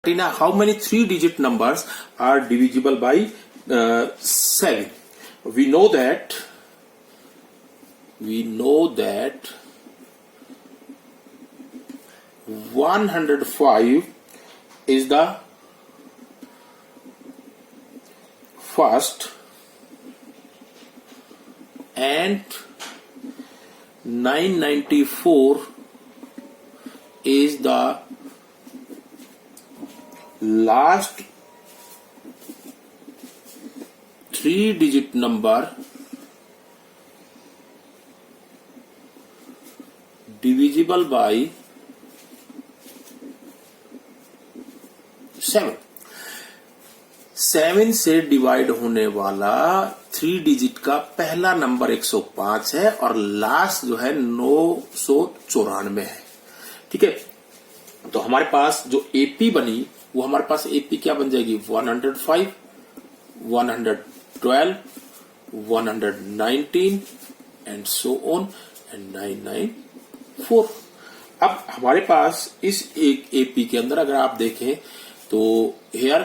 Tina, how many three-digit numbers are divisible by 7? We know that 105 is the first and 994 is the last three-digit number divisible by 7. 7 से divide होने वाला three digit का पहला number 105 है और last जो है 994 है। ठीक है, तो हमारे पास जो एपी बनी वो हमारे पास एपी क्या बन जाएगी 105, 112, 119 एंड सो ऑन एंड 994। अब हमारे पास इस एक एपी के अंदर अगर आप देखें तो hair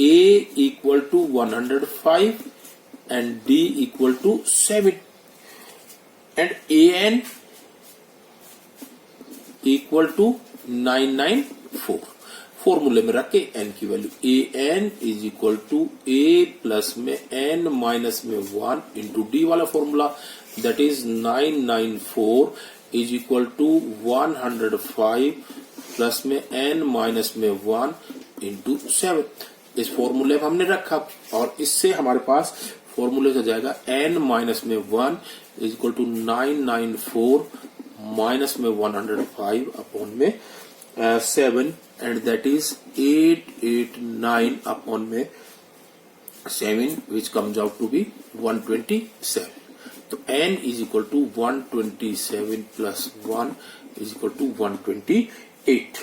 A equal to 105 and D equal to 7 and AN equal to 994। फॉर्मूले में रख के n की value AN is equal to A plus में n माइनस में 1 इंटू डी वाला formula, that is 994 is equal to 105 plus में n minus में 1 इंटू 7। इस फॉर्मूले में हमने रखा और इससे हमारे पास फॉर्मूले से जाएगा n माइनस में 1 इज इक्वल टू 994 माइनस में 105 अपॉन में 7 एंड दैट इज 889 अपॉन में 7 which comes out to be 127। तो n is equal to 127 plus 1 is equal to 128।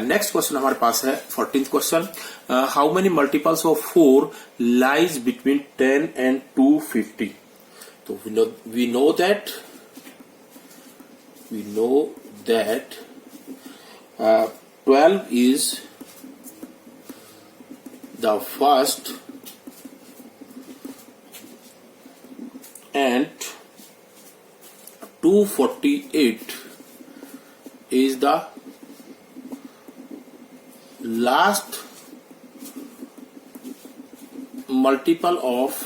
Next question हमारे पास है 14th question, how many multiples of 4 lies between 10 and 250। तो we know that 12 is the first and 248 is the last multiple of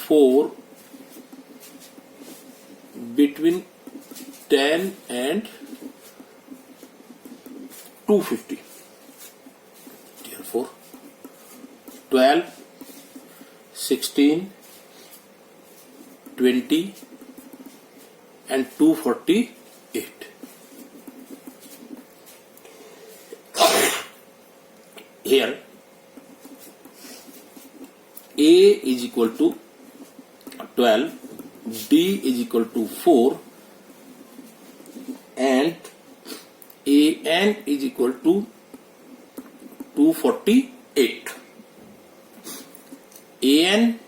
4 between 10 and 250. Therefore 12, 16, 20 and 248. Here A is equal to 12, D is equal to 4 and AN is equal to 248. AN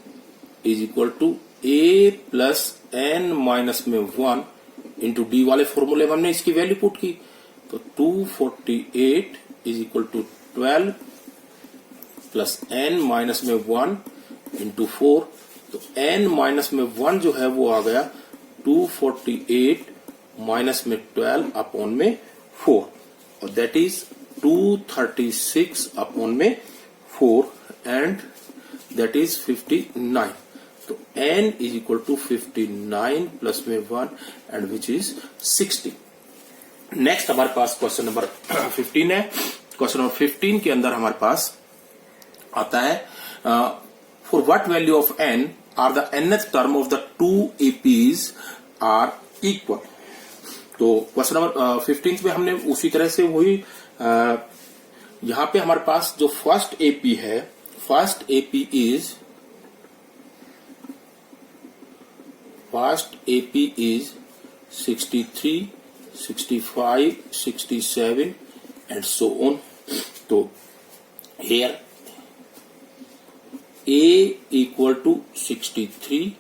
is equal to A plus N minus में 1 into D वाले फॉर्मूले में हमने इसकी value put की, तो 248 is equal to 12 plus n minus में 1 into 4, तो n माइनस में 1 जो है वो आ गया 248 माइनस में 12 अपॉन में 4 और दैट इज 236 अपॉन में 4 एंड दैट इज 59। तो n is equal to 59 plus में 1 एंड विच इज 60। नेक्स्ट हमारे पास क्वेश्चन नंबर 15 है। क्वेश्चन नंबर 15 के अंदर हमारे पास आता है for what value of n are the nth term of the two APs are equal. तो क्वेश्चन नंबर 15 में हमने उसी तरह से वही यहां पे हमारे पास जो फर्स्ट एपी है, first AP is 63, 65, 67 and so on. तो here A equal to 63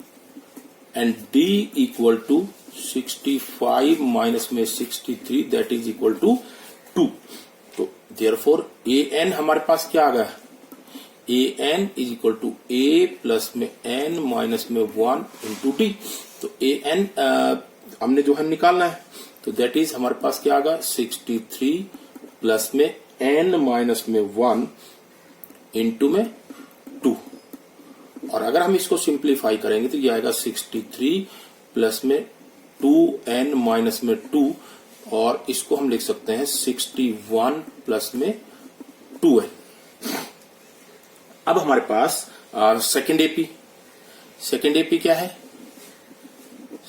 and D equal to 65 minus में 63 that is equal to 2. Therefore A N हमारे पास क्या आ गया, A N is equal to A plus में N minus में 1 into d. तो ए एन हमने जो है निकालना है, तो दैट इज हमारे पास क्या आ गया 63 प्लस में एन माइनस में 1 इंटू में 2। और अगर हम इसको सिंप्लीफाई करेंगे तो ये आएगा 63 प्लस में 2n माइनस में 2, और इसको हम लिख सकते हैं 61 प्लस में 2n। अब हमारे पास सेकेंड एपी क्या है,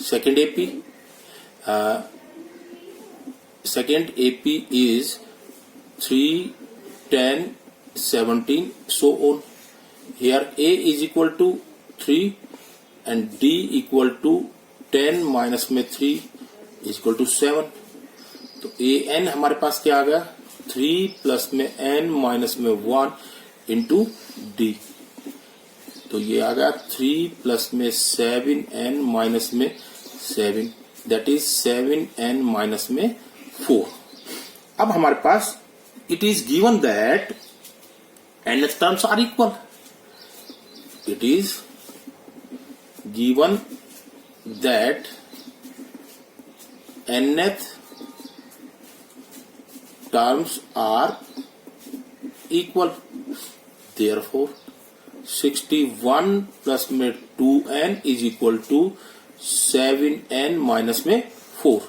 second AP is 3, 10, 17 so on. Here a is equal to 3 and d equal to 10 minus में 3 is equal to 7। तो a n हमारे पास क्या आ गया 3 प्लस में n माइनस में 1 इंटू d। तो ये आ गया 3 प्लस में 7n माइनस में 7, दैट इज 7n माइनस में 4। अब हमारे पास it is given that nth terms are equal. It is given that nth terms are equal. Therefore, 61 plus में 2n is equal to 7n minus में 4।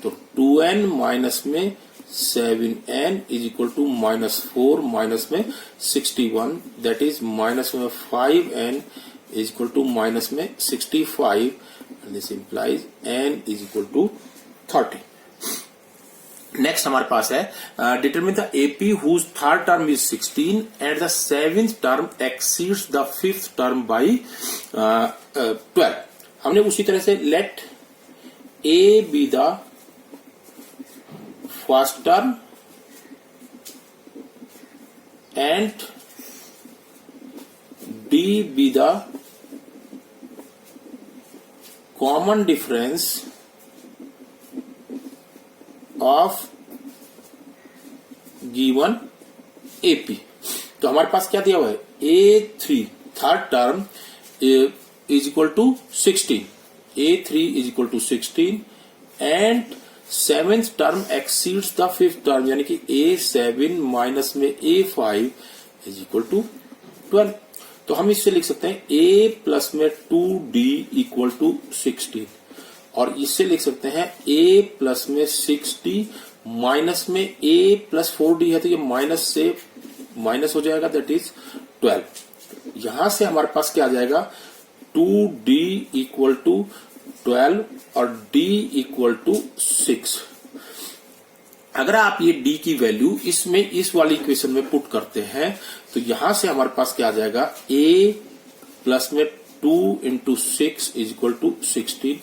तो 2n minus में 7n is equal to -4 minus में 61, that is minus में 5n is equal to minus में 65, and this implies n is equal to 30। Next हमारे पास है determine the AP whose third term is 16 and the seventh term exceeds the fifth term by 12। हमने उसी तरह से let a be the first term and d be the common difference of given AP. तो हमारे पास क्या दिया हुआ है A3 third term is equal to 16, A3 is equal to 16 and seventh term exceeds the fifth term, यानी कि A7 minus में A5 इज इक्वल टू 12। तो हम इससे लिख सकते हैं A प्लस में 2D इक्वल टू 16, और इससे लिख सकते हैं a प्लस में 6d माइनस में a प्लस 4d है, तो ये माइनस से माइनस हो जाएगा, दैट इज 12। यहां से हमारे पास क्या आ जाएगा 2d इक्वल टू 12 और d इक्वल टू 6। अगर आप ये d की वैल्यू इसमें इस वाली इक्वेशन में पुट करते हैं तो यहां से हमारे पास क्या आ जाएगा a प्लस में 2 इंटू 6 इज इक्वल टू 16।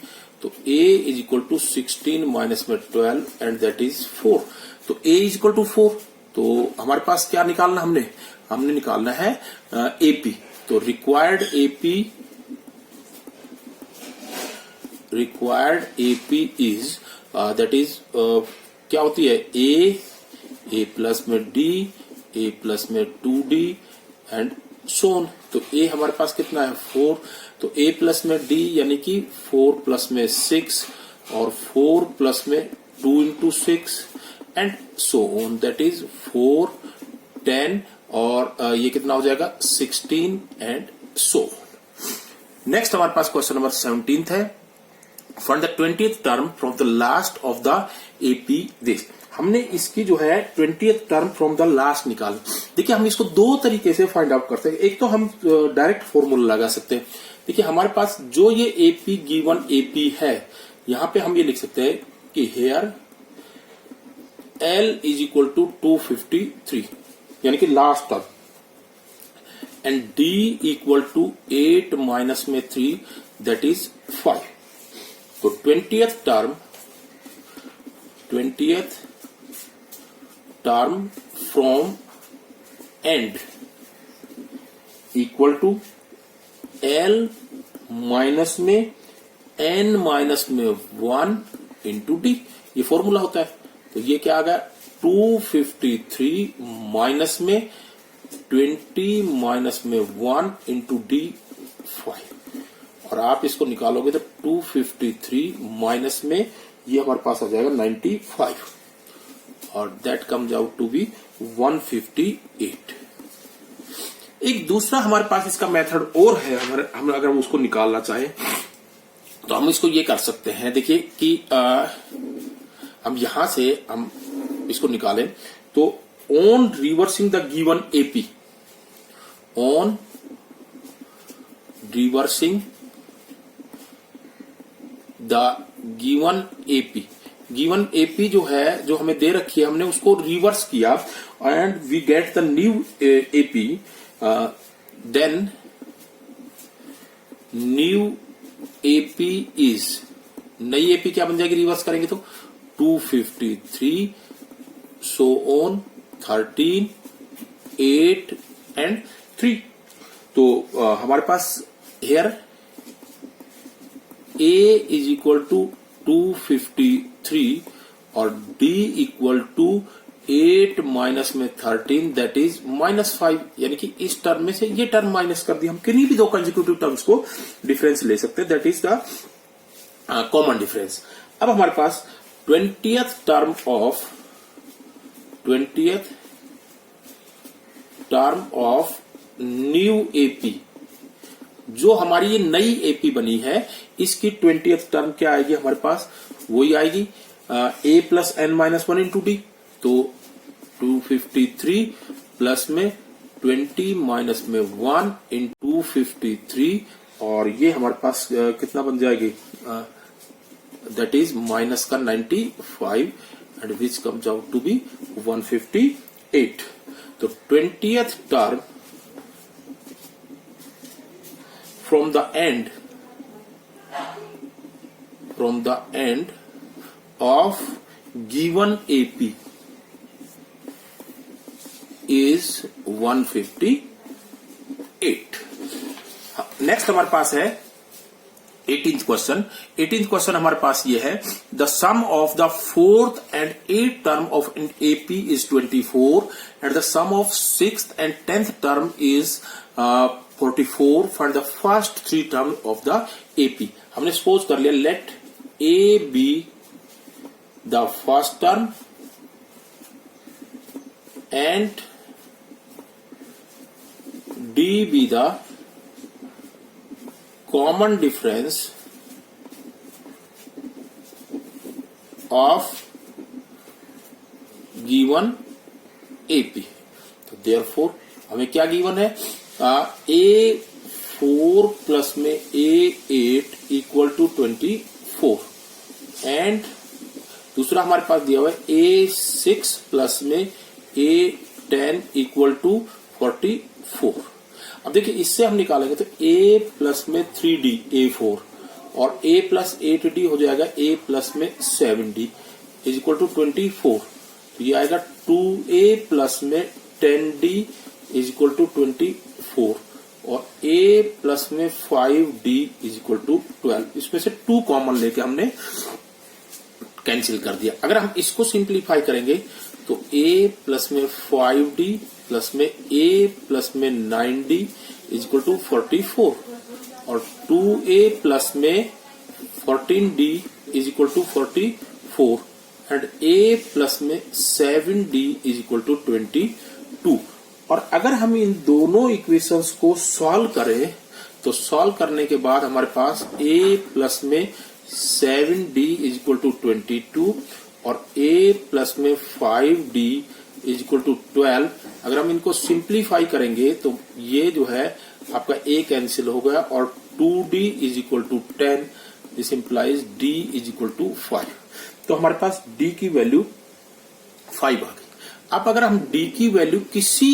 तो a is equal to 16 minus में 12 एंड दैट इज 4। तो a इज इक्वल टू 4। तो हमारे पास क्या निकालना, हमने निकालना है AP। तो required AP is that is क्या होती है a प्लस में d, a प्लस में 2d एंड सोन। तो a हमारे पास कितना है 4, तो a प्लस में d यानी कि 4 प्लस में 6 और 4 प्लस में 2 into 6 and so on, that is 4, 10 और ये कितना हो जाएगा 16 एंड सो ऑन। नेक्स्ट हमारे पास क्वेश्चन नंबर 17 है, find the 20th term from the last of the AP this. हमने इसकी जो है 20th term from the last निकाली। देखिए हम इसको दो तरीके से फाइंड आउट करते हैं। एक तो हम डायरेक्ट फॉर्मूला लगा सकते हैं। देखिए हमारे पास जो ये एपी गिवन एपी है, यहां पे हम ये लिख सकते हैं कि here l is equal to 253 यानी कि last term, and d equal to 8 minus में 3 दैट इज 5। तो 20th term from end equal to l minus में एन माइनस में 1 इंटू डी, ये फॉर्मूला होता है। तो ये क्या आ गया 253 माइनस में 20 माइनस में 1 इंटू डी 5 और आप इसको निकालोगे तो 253 माइनस में ये हमारे पास आ जाएगा 95 और that comes out to be 158। एक दूसरा हमारे पास इसका मेथड और है, हम अगर उसको निकालना चाहें तो हम इसको ये कर सकते हैं। देखिए कि हम यहां से हम इसको निकालें तो on reversing the given AP, on reversing the given AP, given AP जो है जो हमें दे रखी है हमने उसको रिवर्स किया and we get the new AP, then new AP is, नई एपी क्या बन जाएगी रिवर्स करेंगे तो 253 सो ऑन 13 8 एंड 3। तो हमारे पास here A is equal to 253 और D इक्वल टू 8 माइनस में 13 दैट इज -5, यानी कि इस टर्म में से ये टर्म माइनस कर दिया। हम किन्हीं भी दो कंसेक्यूटिव टर्म्स को डिफरेंस ले सकते हैं, that is the common difference. अब हमारे पास 20th term of new AP, जो हमारी ये नई एपी बनी है इसकी 20th टर्म क्या आएगी हमारे पास, वही आएगी a plus n minus 1 into d. तो 253 प्लस में 20 माइनस में 1 इंटू 253 और ये हमारे पास कितना बन जाएगी, दैट इज माइनस का 95 and which comes out to be 158। तो 20th term from the end of given AP is 158। Next हमारे पास है 18th क्वेश्चन। 18th क्वेश्चन हमारे पास ये है, the sum of the 4th and 8th term of AP is 24 and the sum of 6th and 10th term is 44 for the first 3 term of the AP। हमने suppose कर लिया late A be the first term and D be the common difference of given AP। तो therefore हमें क्या given है, A4 plus में A8 equal to 24 and दूसरा हमारे पास दिया हुआ है A6 प्लस में A10 इक्वल टू 44। अब देखिए इससे हम निकालेंगे तो A प्लस में 3D A4 और A प्लस 8D हो जाएगा A प्लस में 7D इज इक्वल टू 24। तो ये आएगा 2A प्लस में 10D इज इक्वल टू 24 और A प्लस में 5D इज इक्वल टू 12। इसमें से 2 कॉमन लेके हमने कैंसिल कर दिया। अगर हम इसको सिंप्लीफाई करेंगे तो A प्लस में 5D प्लस में A प्लस में 9D इज इक्वल टू 44 और 2A प्लस में 14D is equal to 44 and A plus में 7D इज इक्वल टू 22। और अगर हम इन दोनों इक्वेशंस को सॉल्व करें तो सॉल्व करने के बाद हमारे पास A प्लस में 7D इज इक्वल टू 22 और A प्लस में 5D इज इक्वल टू 12। अगर हम इनको सिंप्लीफाई करेंगे तो ये जो है आपका A कैंसिल हो गया और 2D is equal to 10, this implies D is equal to 5। तो हमारे पास D की वैल्यू 5 आ गई। अब अगर हम D की वैल्यू किसी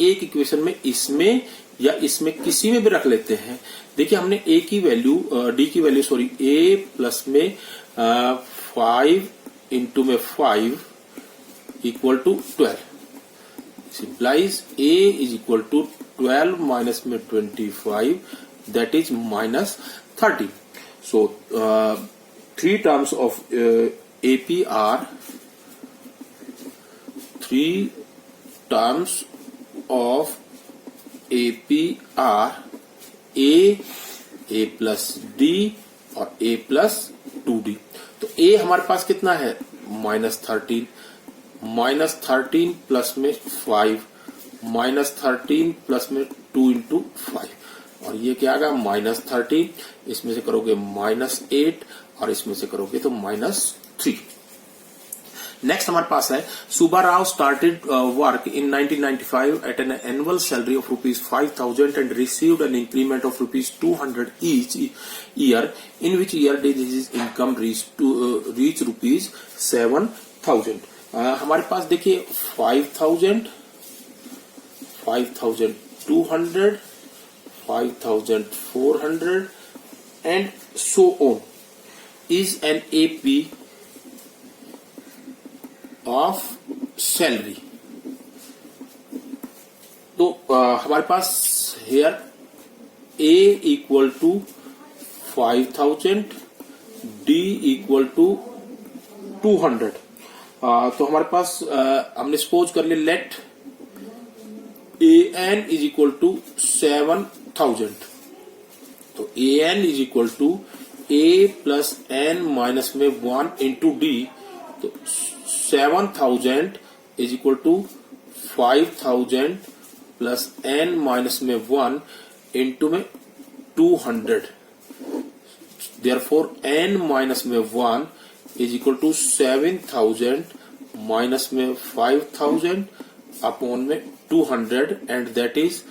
एक इक्वेशन में इसमें या इसमें किसी में भी रख लेते हैं, देखिए हमने D की वैल्यू A प्लस में 5 इंटू में 5 equal to 12 simplifies A is equal to 12 minus में 25 that is minus 30। So 3 terms of AP are 3 terms of AP are A plus D और A plus 2D। तो A हमारे पास कितना है -13, -13 plus में 5, -13 plus में 2 इंटू 5 और ये क्या आ गया -13, इसमें से करोगे -8 और इसमें से करोगे तो -3। नेक्स्ट हमारे पास है Subba Rao started work in 1995 at an annual salary of ₹5,000 and received an increment of ₹200 each year, in which year did his income reach ₹7,000। हमारे पास देखिए 5,000, 5,200, 5,400 and so on is an AP of salary. तो हमारे पास here A equal to 5,000, D equal to 200। तो हमारे पास हमने सपोज कर लिया let AN is equal to 7,000। तो AN is equal to A plus N minus में 1 इंटू D। तो 7,000 is equal to 5,000 plus N minus में 1 इंटू में 200। देयरफॉर N माइनस में 1 इज इक्वल टू 7,000 माइनस में 5,000 अपॉन में 200 एंड दैट इज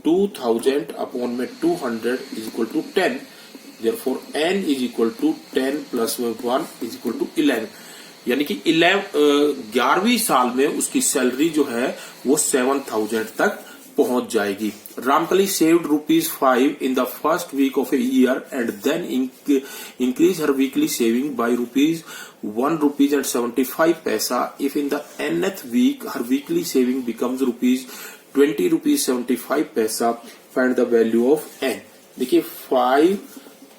2,000 अपॉन में 200 is equal to 10। Therefore N is equal to 10 plus में 1 is equal to 11। यानी कि 11वीं साल में उसकी सैलरी जो है वो 7,000 तक पहुंच जाएगी। Ramkali saved ₹5 in the first week of a year and then increase her weekly saving by ₹1.75 if in the nth week her weekly saving becomes ₹20.75। find the value of N। देखिए 5,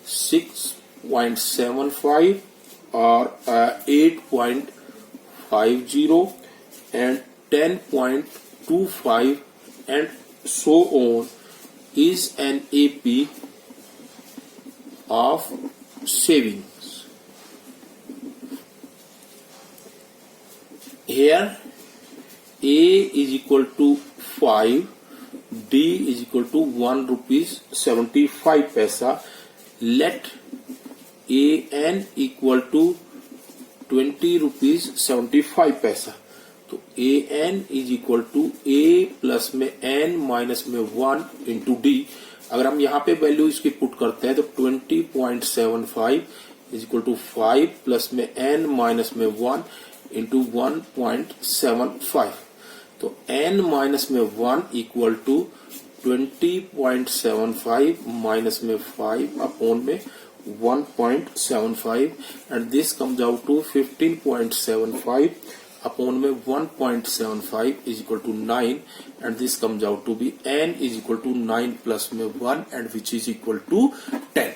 6.75 और 8.50 and 10.25 and so on is an AP of savings। Here A is equal to 5, D is equal to ₹1.75। Let AN equal to ₹20.75। तो AN is equal to A plus में N minus में 1 into D। अगर हम यहाँ पे value इसकी put करते हैं तो 20.75 इज इक्वल टू 5 प्लस में N माइनस में 1 इंटू 1.75। तो N माइनस में 1 इक्वल टू 20.75 माइनस में 5 अपॉन में 1.75 and this comes out to 15.75 upon में 1.75 is equal to 9 and this comes out to be N is equal to 9 plus में 1 and which is equal to 10।